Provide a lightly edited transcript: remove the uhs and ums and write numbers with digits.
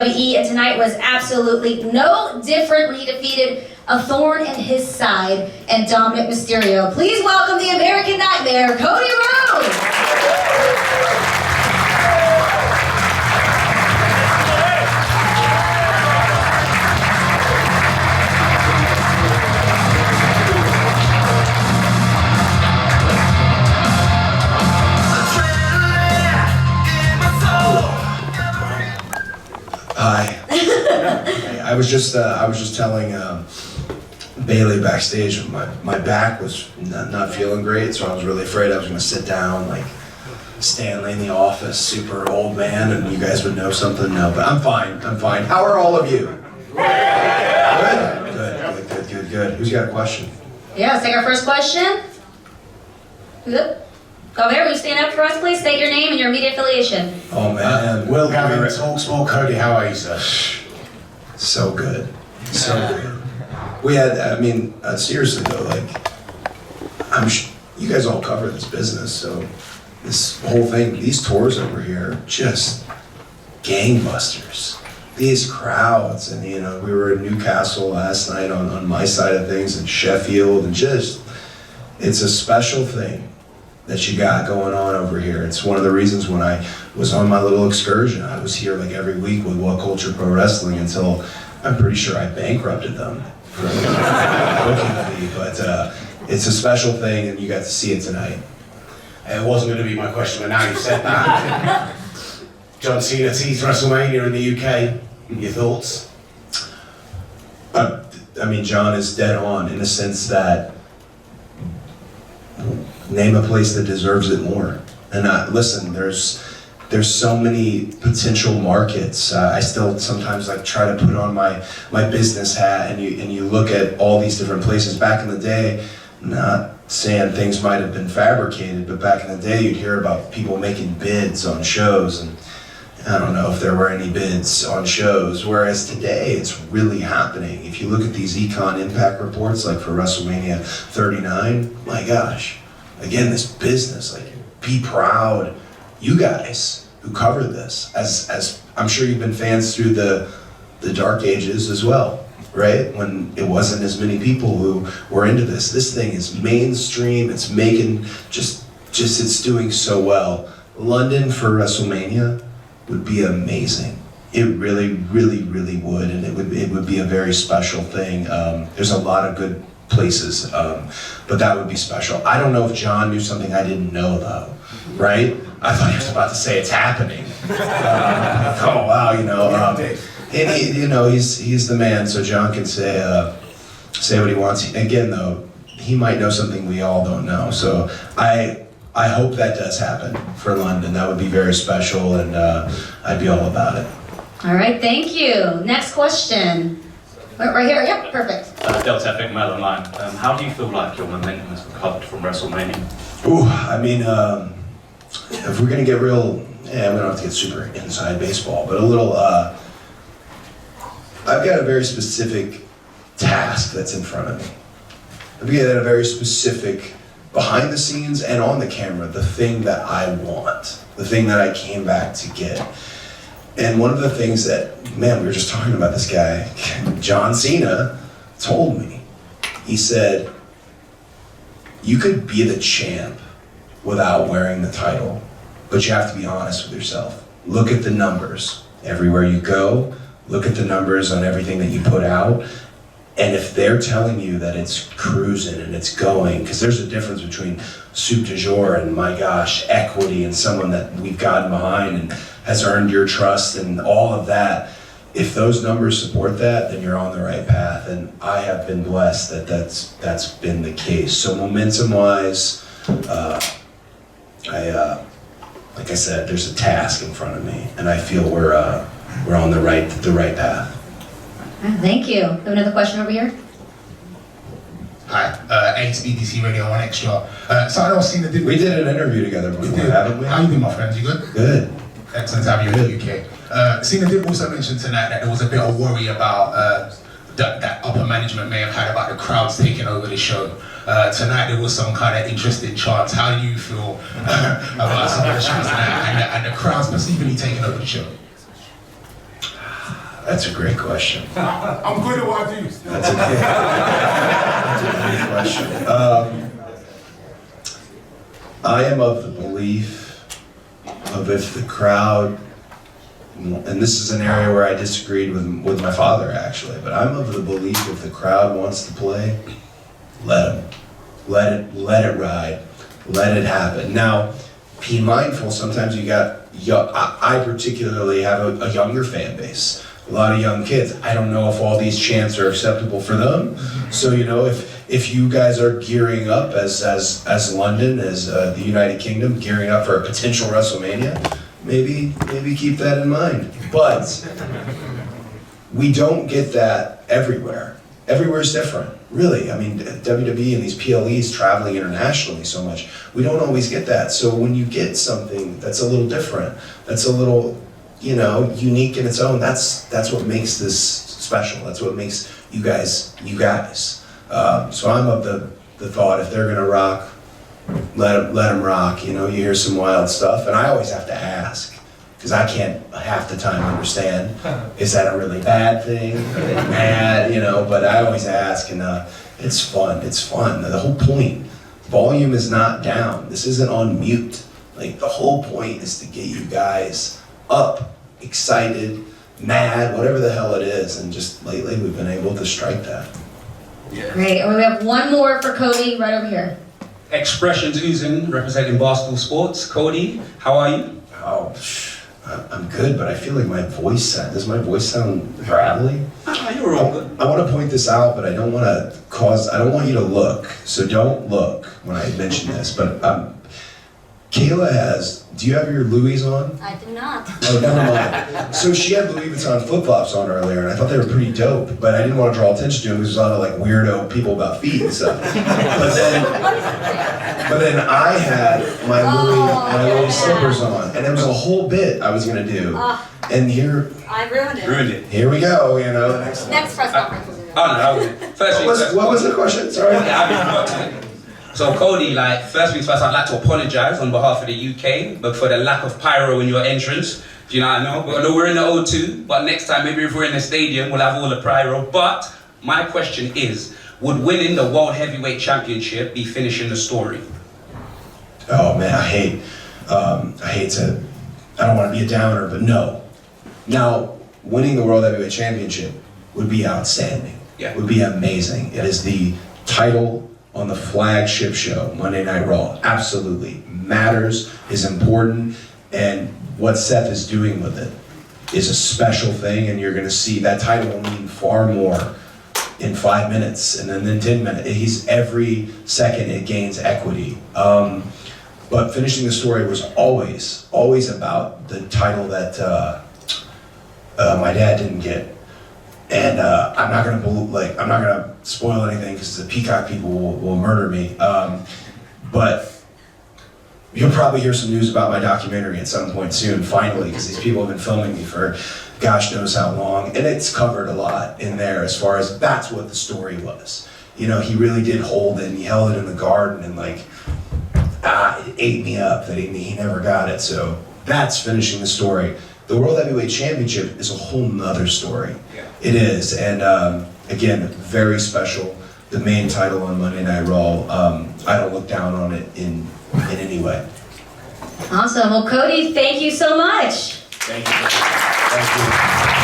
And tonight was absolutely no different when he defeated a thorn in his side and Dominic Mysterio. Please welcome the American Nightmare, Cody Rhodes! Hi. I was just telling Bailey backstage my back was not feeling great, so I was really afraid I was going to sit down like Stanley in the Office, super old man, and you guys would know something. No, but I'm fine. How are all of you? Good. Who's got a question? Yeah, let's take our first question. Who's up? Over there, will you stand up for us, please? State your name and your immediate affiliation. Oh man, Will Gavin, Talksport. Cody, how are you, sir? So good. We had, seriously though, like, you guys all cover this business, so this whole thing, these tours over here, just gangbusters. These crowds, and we were in Newcastle last night on my side of things, in Sheffield, and it's a special thing that you got going on over here. It's one of the reasons when I was on my little excursion, I was here like every week with What Culture Pro Wrestling until I'm pretty sure I bankrupted them for a booking fee, but it's a special thing and you got to see it tonight. It wasn't going to be my question, but now you've said that. John Cena teased WrestleMania in the UK. Your thoughts? John is dead on in the sense that name a place that deserves it more. And listen, there's so many potential markets. I still sometimes like try to put on my business hat, and you look at all these different places. Back in the day, not saying things might have been fabricated, but back in the day you'd hear about people making bids on shows, and I don't know if there were any bids on shows, whereas today it's really happening. If you look at these Econ Impact reports, like for WrestleMania 39, my gosh, again, this business, like, be proud, you guys who cover this, as I'm sure you've been fans through the dark ages as well, right? When it wasn't as many people who were into this. This thing is mainstream, it's making, it's doing so well. London for WrestleMania would be amazing. It really, really, really would, and it would be a very special thing. There's a lot of good places, but that would be special. I don't know if John knew something I didn't know though, right? I thought he was about to say it's happening. Oh wow, and he's the man, so John can say what he wants. Again though, he might know something we all don't know, so I hope that does happen for London. That would be very special, and I'd be all about it. All right, thank you. Next question. Right here, yep, perfect. Delta Epic Mail Online. How do you feel like your momentum has recovered from WrestleMania? Ooh, if we're gonna get real, we don't have to get super inside baseball, but a little, I've got a very specific task that's in front of me. I've got a very specific, behind the scenes and on the camera, the thing that I want, the thing that I came back to get. And one of the things that, we were just talking about this guy, John Cena, told me. He said, you could be the champ without wearing the title, but you have to be honest with yourself. Look at the numbers. Everywhere you go, look at the numbers on everything that you put out. And if they're telling you that it's cruising and it's going, because there's a difference between soup du jour and, my gosh, equity and someone that we've gotten behind and has earned your trust and all of that. If those numbers support that, then you're on the right path. And I have been blessed that that's been the case. So momentum-wise, like I said, there's a task in front of me, and I feel we're on the right path. Thank you. We have another question over here. Hi, HBDC Radio 1 Extra. So I know Cena did... We did an interview together before, haven't we? How you doing, my friend? You good? Good. Excellent to have you in the UK. Cena did also mention tonight that there was a bit of worry about that upper management may have had about the crowds taking over the show. Tonight there was some kind of interesting chants. How do you feel about some of the chants tonight and the crowds specifically taking over the show? That's a great question. I'm good at what I do. That's a great question. I am of the belief of if the crowd, and this is an area where I disagreed with my father actually, but I'm of the belief if the crowd wants to play, let them. Let it ride. Let it happen. Now, be mindful, sometimes you got, I particularly have a younger fan base. A lot of young kids. I don't know if all these chants are acceptable for them. So, you know, if you guys are gearing up as London, as the United Kingdom, gearing up for a potential WrestleMania, maybe keep that in mind. But we don't get that everywhere. Everywhere's different, really. I mean, WWE and these PLEs traveling internationally so much, we don't always get that. So when you get something that's a little different, that's a little, you know, unique in its own, that's what makes this special. That's what makes you guys, you guys. So I'm of the thought, if they're gonna rock, let them rock. You know, you hear some wild stuff, and I always have to ask, because I can't half the time understand, is that a really bad thing? Are they mad? You know, but I always ask, and it's fun. It's fun. The whole point, volume is not down. This isn't on mute. Like, the whole point is to get you guys up, excited, mad, whatever the hell it is, and just lately we've been able to strike that. Great, and we have one more for Cody right over here. Expressions oozing, representing Barstool Sports. Cody, how are you? Oh, I'm good, but I feel like does my voice sound gravelly? You're all good. I want to point this out, but I don't want you to look, so don't look when I mention this, but Kayla do you have your Louis on? I do not. Oh, never mind. So she had Louis Vuitton flip-flops on earlier, and I thought they were pretty dope, but I didn't want to draw attention to them because there's a lot of like weirdo people about feet and stuff. But then I had my Louis slippers on, and it was a whole bit I was gonna do. And here I ruined it. Ruined it. we go, you know. Next press conference. What was the question? Sorry. So Cody, like, first things first, I'd like to apologise on behalf of the UK, but for the lack of pyro in your entrance. Do you know what I know? I know we're in the O2, but next time, maybe if we're in the stadium, we'll have all the pyro. But my question is, would winning the World Heavyweight Championship be finishing the story? Oh man, I don't want to be a downer, but no. Now, winning the World Heavyweight Championship would be outstanding. Yeah. Would be amazing. It is the title on the flagship show, Monday Night Raw. Absolutely matters, is important, and what Seth is doing with it is a special thing, and you're gonna see that title will mean far more in 5 minutes, and then 10 minutes. He's every second it gains equity. But finishing the story was always about the title that my dad didn't get. And I'm not gonna spoil anything because the Peacock people will murder me. But you'll probably hear some news about my documentary at some point soon, finally, because these people have been filming me for gosh knows how long, and it's covered a lot in there as far as that's what the story was. You know, he really did hold it, and he held it in the garden, and like, it ate me up that he never got it. So that's finishing the story. The World Heavyweight Championship is a whole nother story. Yeah. It is, and again, very special. The main title on Monday Night Raw. I don't look down on it in any way. Awesome. Well, Cody, thank you so much. Thank you. Thank you.